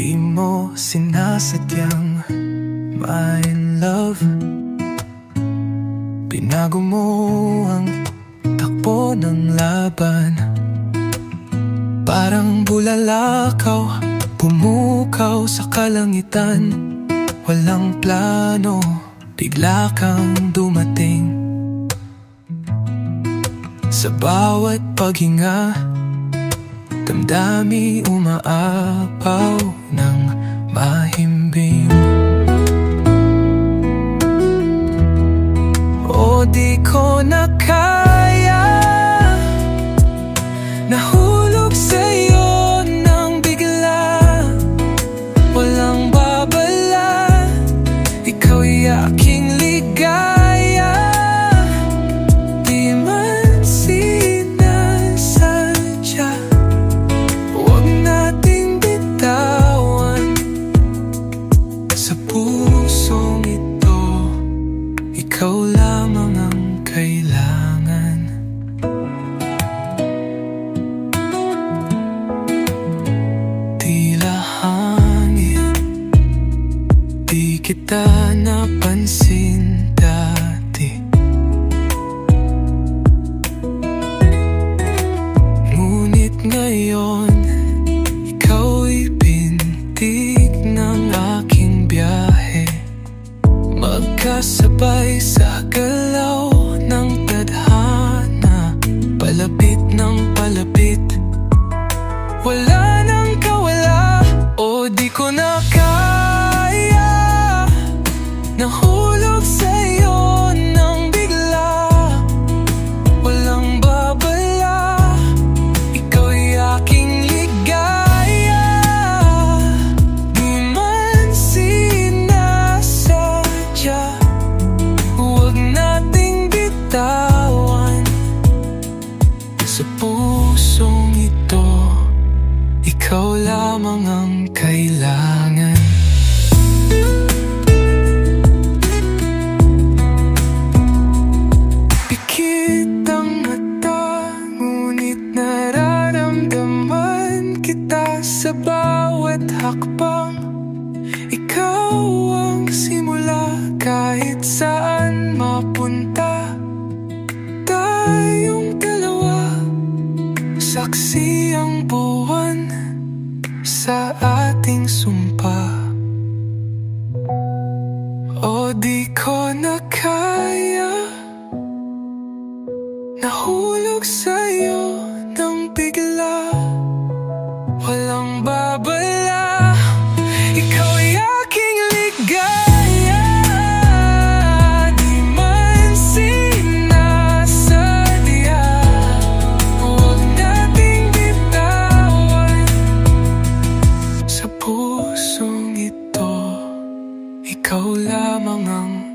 Di mo sinasadyang ma-in love. Binago mo ang takbo ng laban. Parang bulalakaw, pumukaw sa kalangitan. Walang plano, bigla kang dumating. Sa bawat paghinga, damdami umaapaw ng mahimbing. O di ko na kaya, nahulog sa'yo ng bigla. Walang babala, ikaw'y aking ligaya. Di man sinasadya, huwag nating bitawan. Sa pusong ito, ikaw lamang ang kailangan. Tila hangin, di kita napansin dati. Ngunit ngayon, ikaw'y bintig ng aking biyahe. Magkasabay sa galaw ng tadhana, palapit ng palapit, wala nang kawala. O di ko na kaya, nahulog sa'yo ng bigla. Walang babala, ikaw'y aking ligaya. Di man sinasadya, huwag nating bitawan. Sa pusong ito, ikaw lamang ang kailangan. Pikit ang mata, ngunit nararamdaman kita sa bawat hakbang. Ikaw ang simula, kahit saan mapunta. Tayong dalawa, saksi ang buwan sa ating sumpa. O di ko na kaya, nahulog sa'yo ng bigla. Walang babala, ikaw'y aking ligaya. Di man sinasadya, huwag nating bitawan. Sa pusong ito, ikaw lamang ang